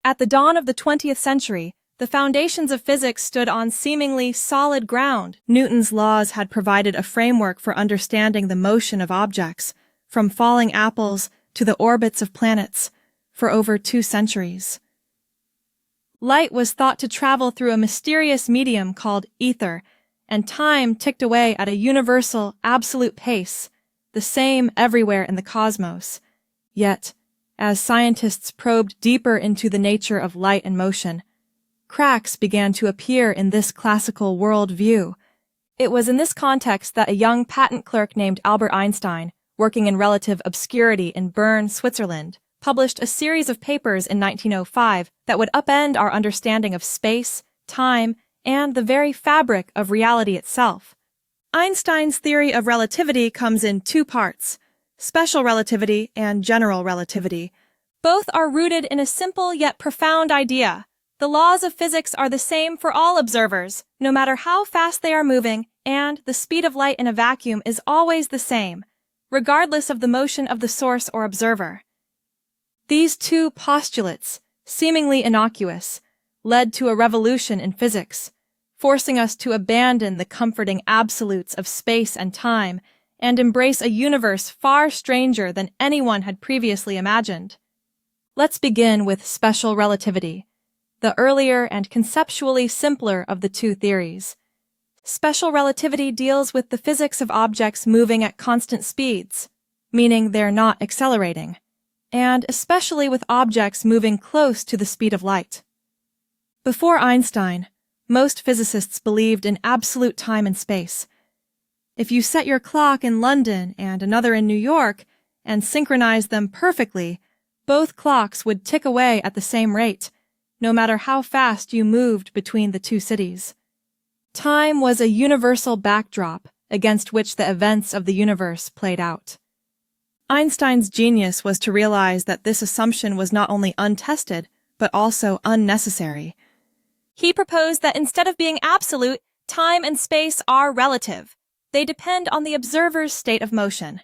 At the dawn of the 20th century, the foundations of physics stood on seemingly solid ground. Newton's laws had provided a framework for understanding the motion of objects, from falling apples to the orbits of planets, for over 2 centuries. Light was thought to travel through a mysterious medium called ether, and time ticked away at a universal, absolute pace, the same everywhere in the cosmos. Yet, as scientists probed deeper into the nature of light and motion, cracks began to appear in this classical world view. It was in this context that a young patent clerk named Albert Einstein, working in relative obscurity in Bern, Switzerland, published a series of papers in 1905 that would upend our understanding of space, time, and the very fabric of reality itself. Einstein's theory of relativity comes in 2 parts: special relativity and general relativity. Both are rooted in a simple yet profound idea. The laws of physics are the same for all observers, no matter how fast they are moving, and the speed of light in a vacuum is always the same, regardless of the motion of the source or observer. These 2 postulates, seemingly innocuous, led to a revolution in physics, forcing us to abandon the comforting absolutes of space and time and embrace a universe far stranger than anyone had previously imagined. Let's begin with special relativity, the earlier and conceptually simpler of the 2 theories. Special relativity deals with the physics of objects moving at constant speeds, meaning they're not accelerating, and especially with objects moving close to the speed of light. Before Einstein, most physicists believed in absolute time and space. If you set your clock in London and another in New York and synchronized them perfectly, both clocks would tick away at the same rate, no matter how fast you moved between the 2 cities. Time was a universal backdrop against which the events of the universe played out. Einstein's genius was to realize that this assumption was not only untested, but also unnecessary. He proposed that instead of being absolute, time and space are relative. They depend on the observer's state of motion.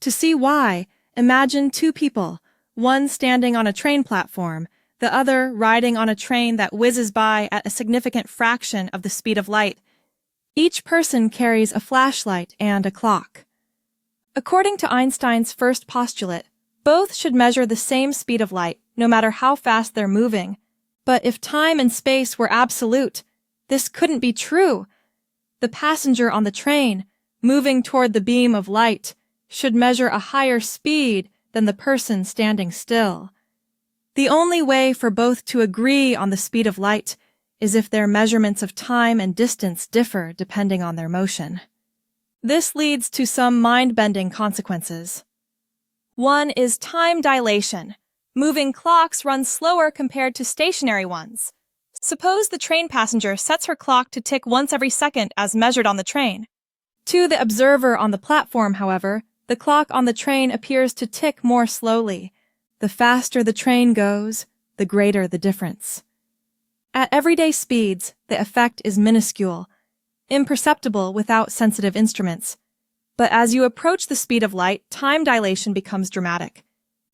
To see why, imagine 2 people, one standing on a train platform, the other riding on a train that whizzes by at a significant fraction of the speed of light. Each person carries a flashlight and a clock. According to Einstein's first postulate, both should measure the same speed of light, no matter how fast they're moving. But if time and space were absolute, this couldn't be true. The passenger on the train, moving toward the beam of light, should measure a higher speed than the person standing still. The only way for both to agree on the speed of light is if their measurements of time and distance differ depending on their motion. This leads to some mind-bending consequences. One is time dilation. Moving clocks run slower compared to stationary ones. Suppose the train passenger sets her clock to tick once every second as measured on the train. To the observer on the platform, however, the clock on the train appears to tick more slowly. The faster the train goes, the greater the difference. At everyday speeds, the effect is minuscule, imperceptible without sensitive instruments. But as you approach the speed of light, time dilation becomes dramatic.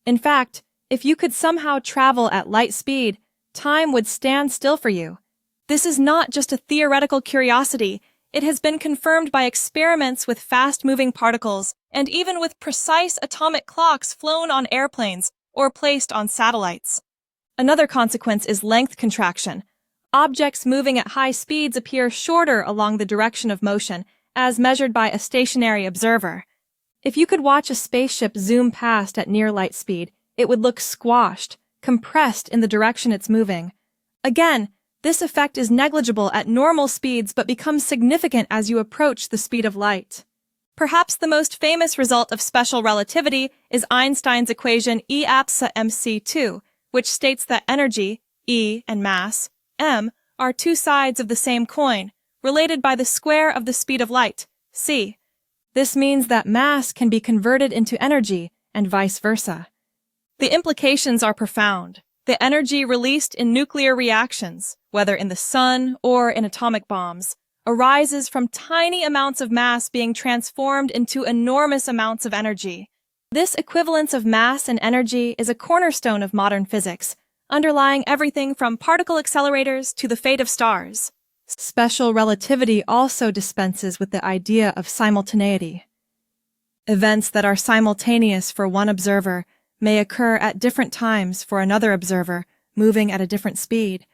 In fact, if you could somehow travel at light speed, time would stand still for you. This is not just a theoretical curiosity. It has been confirmed by experiments with fast-moving particles and even with precise atomic clocks flown on airplanes or placed on satellites. Another consequence is length contraction. Objects moving at high speeds appear shorter along the direction of motion, as measured by a stationary observer. If you could watch a spaceship zoom past at near light speed, it would look squashed, compressed in the direction it's moving. Again, this effect is negligible at normal speeds but becomes significant as you approach the speed of light. Perhaps the most famous result of special relativity is Einstein's equation E apsa mc2, which states that energy, E, and mass, m, are 2 sides of the same coin, related by the square of the speed of light, c. This means that mass can be converted into energy, and vice versa. The implications are profound. The energy released in nuclear reactions, whether in the sun or in atomic bombs, arises from tiny amounts of mass being transformed into enormous amounts of energy. This equivalence of mass and energy is a cornerstone of modern physics, underlying everything from particle accelerators to the fate of stars. Special relativity also dispenses with the idea of simultaneity. Events that are simultaneous for one observer may occur at different times for another observer, moving at a different speed.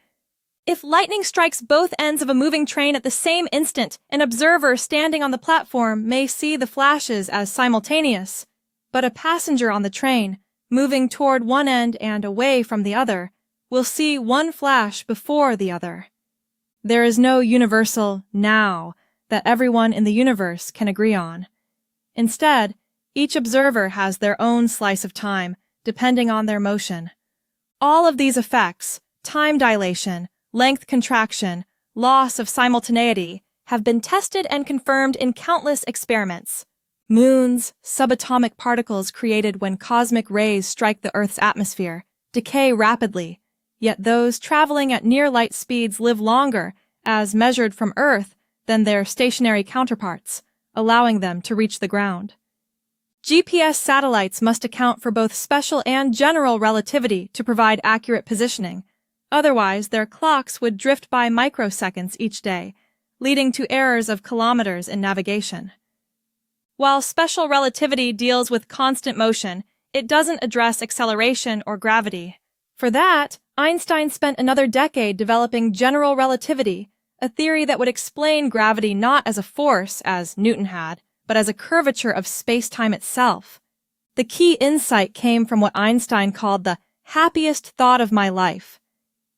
If lightning strikes both ends of a moving train at the same instant, an observer standing on the platform may see the flashes as simultaneous, but a passenger on the train, moving toward one end and away from the other, will see one flash before the other. There is no universal now that everyone in the universe can agree on. Instead, each observer has their own slice of time, depending on their motion. All of these effects, time dilation, length contraction, loss of simultaneity, have been tested and confirmed in countless experiments. Moons, subatomic particles created when cosmic rays strike the Earth's atmosphere, decay rapidly, yet those traveling at near light speeds live longer, as measured from Earth, than their stationary counterparts, allowing them to reach the ground. GPS satellites must account for both special and general relativity to provide accurate positioning. Otherwise, their clocks would drift by microseconds each day, leading to errors of kilometers in navigation. While special relativity deals with constant motion, it doesn't address acceleration or gravity. For that, Einstein spent another decade developing general relativity, a theory that would explain gravity not as a force, as Newton had, but as a curvature of space-time itself. The key insight came from what Einstein called the happiest thought of my life.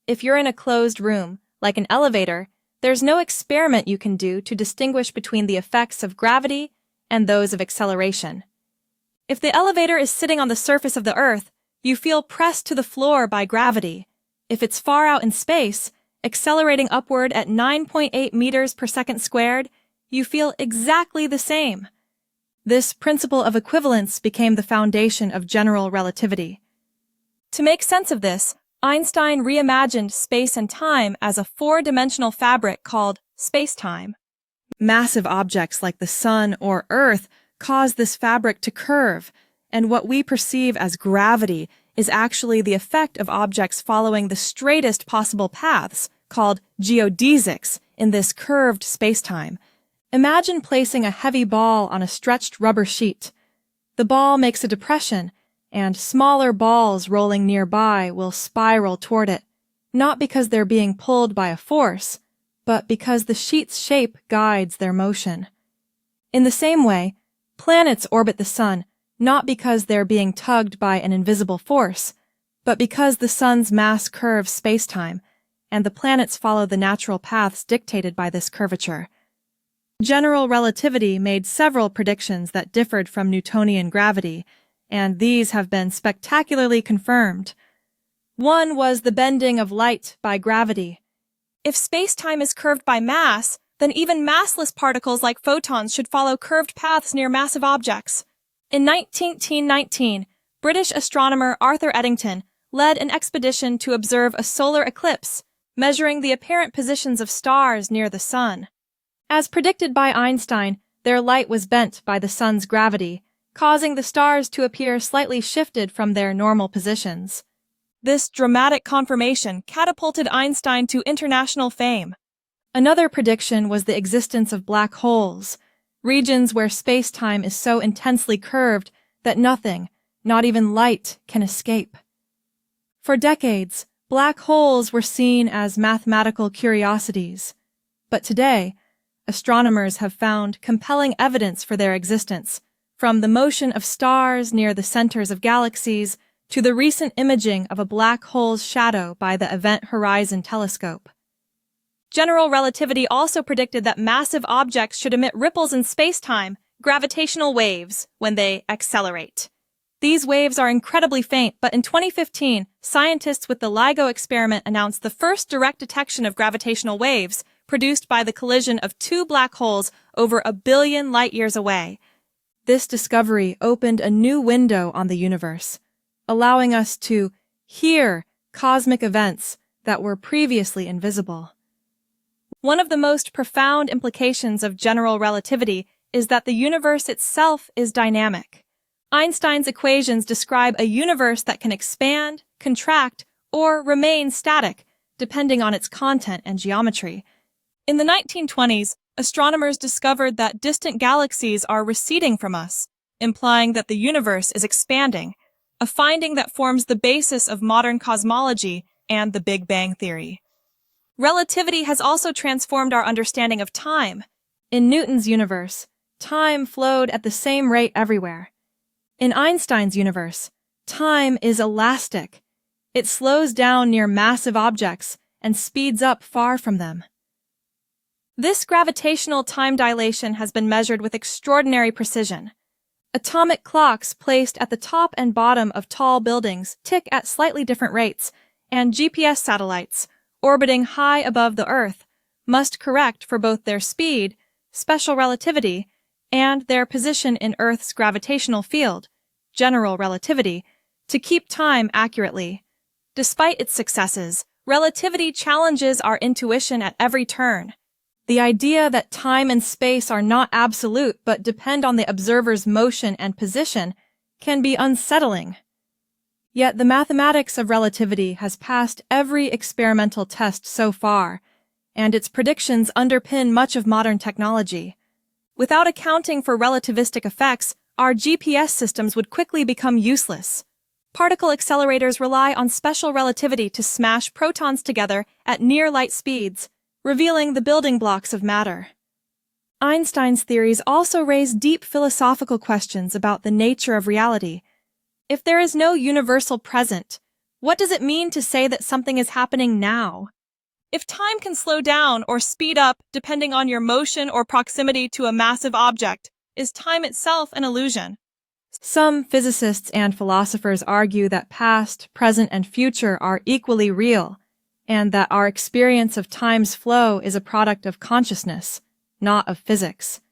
If you're in a closed room, like an elevator, there's no experiment you can do to distinguish between the effects of gravity and those of acceleration. If the elevator is sitting on the surface of the Earth, you feel pressed to the floor by gravity. If it's far out in space, accelerating upward at 9.8 meters per second squared, you feel exactly the same. This principle of equivalence became the foundation of general relativity. To make sense of this, Einstein reimagined space and time as a four-dimensional fabric called space-time. Massive objects like the Sun or Earth cause this fabric to curve, and what we perceive as gravity is actually the effect of objects following the straightest possible paths, called geodesics, in this curved space-time. Imagine placing a heavy ball on a stretched rubber sheet. The ball makes a depression, and smaller balls rolling nearby will spiral toward it, not because they're being pulled by a force, but because the sheet's shape guides their motion. In the same way, planets orbit the sun, not because they're being tugged by an invisible force, but because the sun's mass curves space-time, and the planets follow the natural paths dictated by this curvature. General relativity made several predictions that differed from Newtonian gravity, and these have been spectacularly confirmed. One was the bending of light by gravity. If space-time is curved by mass, then even massless particles like photons should follow curved paths near massive objects. In 1919, British astronomer Arthur Eddington led an expedition to observe a solar eclipse, measuring the apparent positions of stars near the sun. As predicted by Einstein, their light was bent by the sun's gravity, causing the stars to appear slightly shifted from their normal positions. This dramatic confirmation catapulted Einstein to international fame. Another prediction was the existence of black holes, regions where space-time is so intensely curved that nothing, not even light, can escape. For decades, black holes were seen as mathematical curiosities, but today, astronomers have found compelling evidence for their existence, from the motion of stars near the centers of galaxies to the recent imaging of a black hole's shadow by the Event Horizon Telescope. General relativity also predicted that massive objects should emit ripples in space-time, gravitational waves, when they accelerate. These waves are incredibly faint, but in 2015, scientists with the LIGO experiment announced the first direct detection of gravitational waves produced by the collision of two black holes over 1 billion light-years away. This discovery opened a new window on the universe, allowing us to hear cosmic events that were previously invisible. One of the most profound implications of general relativity is that the universe itself is dynamic. Einstein's equations describe a universe that can expand, contract, or remain static, depending on its content and geometry. In the 1920s, astronomers discovered that distant galaxies are receding from us, implying that the universe is expanding, a finding that forms the basis of modern cosmology and the Big Bang theory. Relativity has also transformed our understanding of time. In Newton's universe, time flowed at the same rate everywhere. In Einstein's universe, time is elastic. It slows down near massive objects and speeds up far from them. This gravitational time dilation has been measured with extraordinary precision. Atomic clocks placed at the top and bottom of tall buildings tick at slightly different rates, and GPS satellites, orbiting high above the Earth, must correct for both their speed, special relativity, and their position in Earth's gravitational field, general relativity, to keep time accurately. Despite its successes, relativity challenges our intuition at every turn. The idea that time and space are not absolute but depend on the observer's motion and position can be unsettling. Yet the mathematics of relativity has passed every experimental test so far, and its predictions underpin much of modern technology. Without accounting for relativistic effects, our GPS systems would quickly become useless. Particle accelerators rely on special relativity to smash protons together at near-light speeds, revealing the building blocks of matter. Einstein's theories also raise deep philosophical questions about the nature of reality. If there is no universal present, what does it mean to say that something is happening now? If time can slow down or speed up depending on your motion or proximity to a massive object, is time itself an illusion? Some physicists and philosophers argue that past, present, and future are equally real, and that our experience of time's flow is a product of consciousness, not of physics.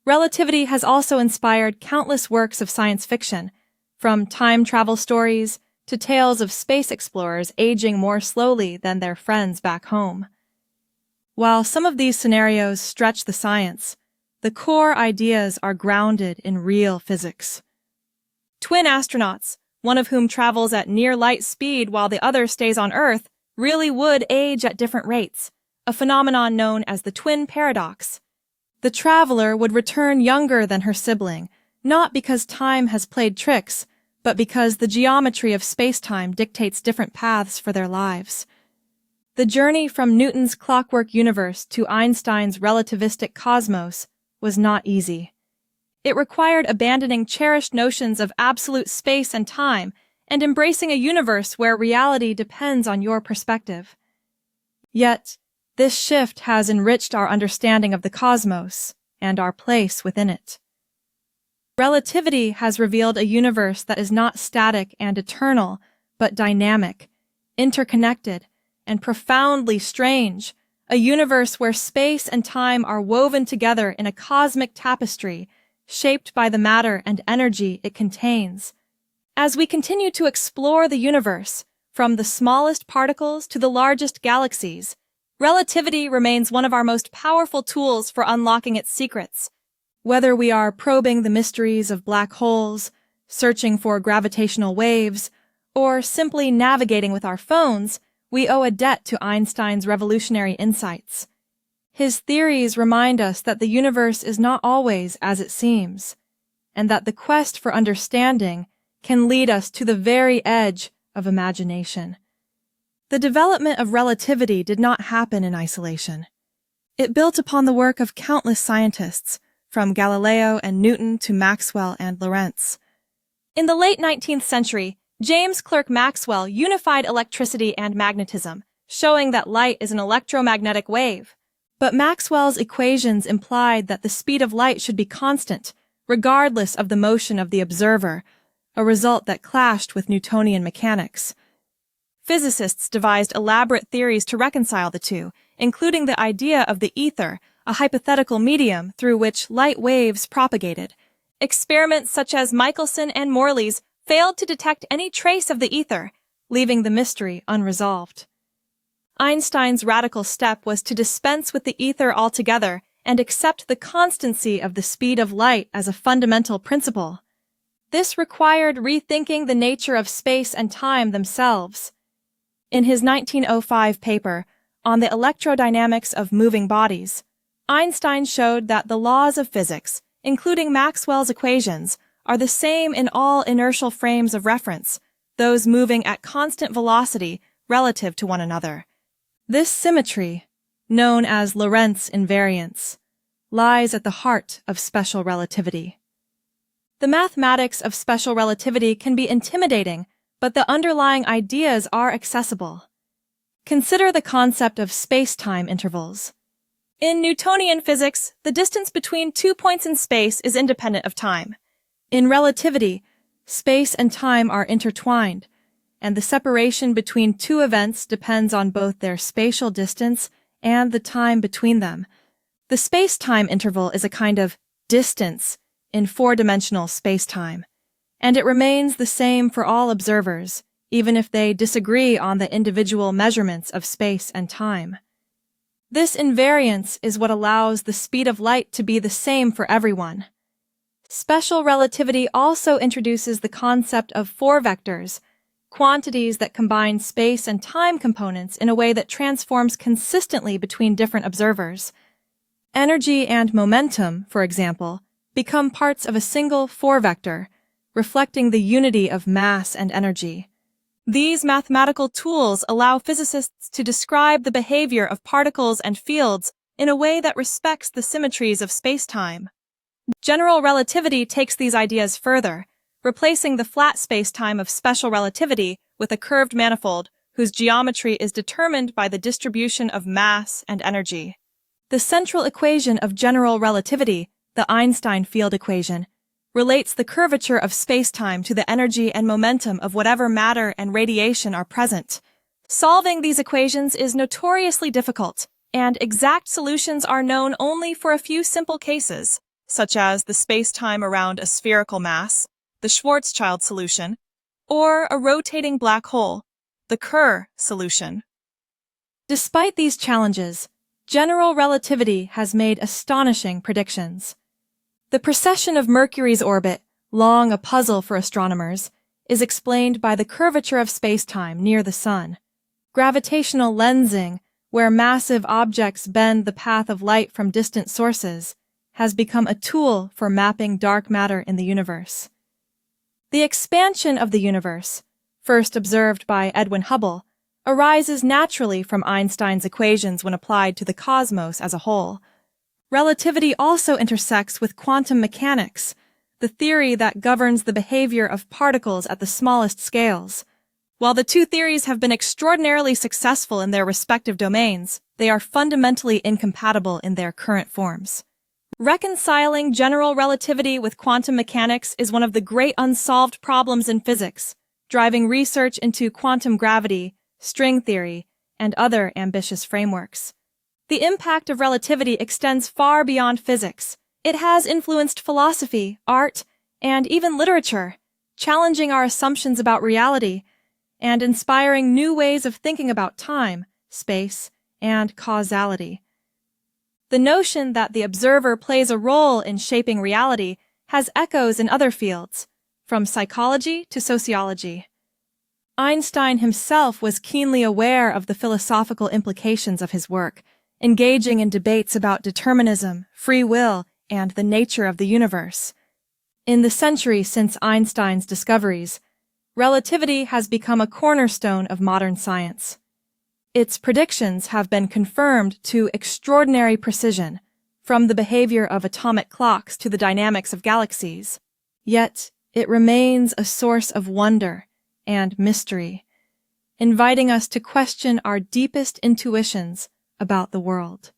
Relativity has also inspired countless works of science fiction, from time travel stories to tales of space explorers aging more slowly than their friends back home. While some of these scenarios stretch the science, the core ideas are grounded in real physics. Twin astronauts, one of whom travels at near light speed while the other stays on Earth, really would age at different rates, a phenomenon known as the twin paradox. The traveler would return younger than her sibling, not because time has played tricks, but because the geometry of space-time dictates different paths for their lives. The journey from Newton's clockwork universe to Einstein's relativistic cosmos was not easy. It required abandoning cherished notions of absolute space and time and embracing a universe where reality depends on your perspective. Yet, this shift has enriched our understanding of the cosmos and our place within it. Relativity has revealed a universe that is not static and eternal, but dynamic, interconnected, and profoundly strange, a universe where space and time are woven together in a cosmic tapestry shaped by the matter and energy it contains. As we continue to explore the universe, from the smallest particles to the largest galaxies, relativity remains one of our most powerful tools for unlocking its secrets. Whether we are probing the mysteries of black holes, searching for gravitational waves, or simply navigating with our phones, we owe a debt to Einstein's revolutionary insights. His theories remind us that the universe is not always as it seems, and that the quest for understanding can lead us to the very edge of imagination. The development of relativity did not happen in isolation. It built upon the work of countless scientists, from Galileo and Newton to Maxwell and Lorentz. In the late 19th century, James Clerk Maxwell unified electricity and magnetism, showing that light is an electromagnetic wave. But Maxwell's equations implied that the speed of light should be constant, regardless of the motion of the observer, a result that clashed with Newtonian mechanics. Physicists devised elaborate theories to reconcile the two, including the idea of the ether, a hypothetical medium through which light waves propagated. Experiments such as Michelson and Morley's failed to detect any trace of the ether, leaving the mystery unresolved. Einstein's radical step was to dispense with the ether altogether and accept the constancy of the speed of light as a fundamental principle. This required rethinking the nature of space and time themselves. In his 1905 paper on the electrodynamics of moving bodies, Einstein showed that the laws of physics, including Maxwell's equations, are the same in all inertial frames of reference, those moving at constant velocity relative to one another. This symmetry, known as Lorentz invariance, lies at the heart of special relativity. The mathematics of special relativity can be intimidating, but the underlying ideas are accessible. Consider the concept of space-time intervals. In Newtonian physics, the distance between 2 points in space is independent of time. In relativity, space and time are intertwined, and the separation between two events depends on both their spatial distance and the time between them. The space-time interval is a kind of distance in four-dimensional space-time, and it remains the same for all observers, even if they disagree on the individual measurements of space and time. This invariance is what allows the speed of light to be the same for everyone. Special relativity also introduces the concept of four vectors, quantities that combine space and time components in a way that transforms consistently between different observers. Energy and momentum, for example, become parts of a single four-vector, reflecting the unity of mass and energy. These mathematical tools allow physicists to describe the behavior of particles and fields in a way that respects the symmetries of space-time. General relativity takes these ideas further, replacing the flat space-time of special relativity with a curved manifold whose geometry is determined by the distribution of mass and energy. The central equation of general relativity, the Einstein field equation, relates the curvature of space-time to the energy and momentum of whatever matter and radiation are present. Solving these equations is notoriously difficult, and exact solutions are known only for a few simple cases, such as the space-time around a spherical mass, the Schwarzschild solution, or a rotating black hole, the Kerr solution. Despite these challenges, general relativity has made astonishing predictions. The precession of Mercury's orbit, long a puzzle for astronomers, is explained by the curvature of space-time near the Sun. Gravitational lensing, where massive objects bend the path of light from distant sources, has become a tool for mapping dark matter in the universe. The expansion of the universe, first observed by Edwin Hubble, arises naturally from Einstein's equations when applied to the cosmos as a whole. Relativity also intersects with quantum mechanics, the theory that governs the behavior of particles at the smallest scales. While the two theories have been extraordinarily successful in their respective domains, they are fundamentally incompatible in their current forms. Reconciling general relativity with quantum mechanics is one of the great unsolved problems in physics, driving research into quantum gravity, string theory, and other ambitious frameworks. The impact of relativity extends far beyond physics. It has influenced philosophy, art, and even literature, challenging our assumptions about reality and inspiring new ways of thinking about time, space, and causality. The notion that the observer plays a role in shaping reality has echoes in other fields, from psychology to sociology. Einstein himself was keenly aware of the philosophical implications of his work, engaging in debates about determinism, free will, and the nature of the universe. In the century since Einstein's discoveries, relativity has become a cornerstone of modern science. Its predictions have been confirmed to extraordinary precision, from the behavior of atomic clocks to the dynamics of galaxies. Yet, it remains a source of wonder and mystery, inviting us to question our deepest intuitions about the world.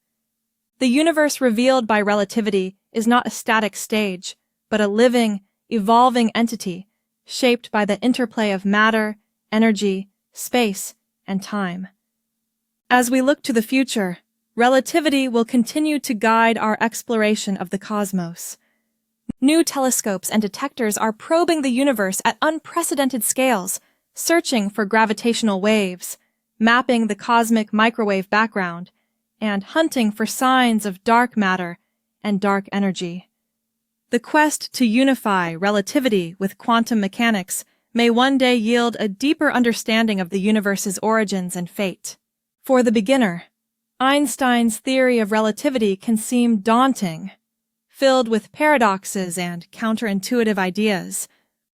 The universe revealed by relativity is not a static stage, but a living, evolving entity shaped by the interplay of matter, energy, space, and time. As we look to the future, relativity will continue to guide our exploration of the cosmos. New telescopes and detectors are probing the universe at unprecedented scales, searching for gravitational waves, mapping the cosmic microwave background, and hunting for signs of dark matter and dark energy. The quest to unify relativity with quantum mechanics may one day yield a deeper understanding of the universe's origins and fate. For the beginner, Einstein's theory of relativity can seem daunting, filled with paradoxes and counterintuitive ideas.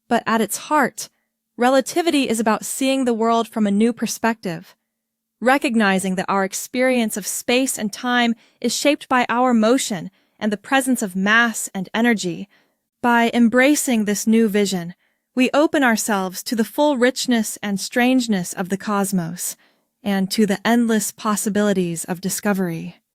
But at its heart, relativity is about seeing the world from a new perspective, recognizing that our experience of space and time is shaped by our motion and the presence of mass and energy. By embracing this new vision, we open ourselves to the full richness and strangeness of the cosmos, and to the endless possibilities of discovery.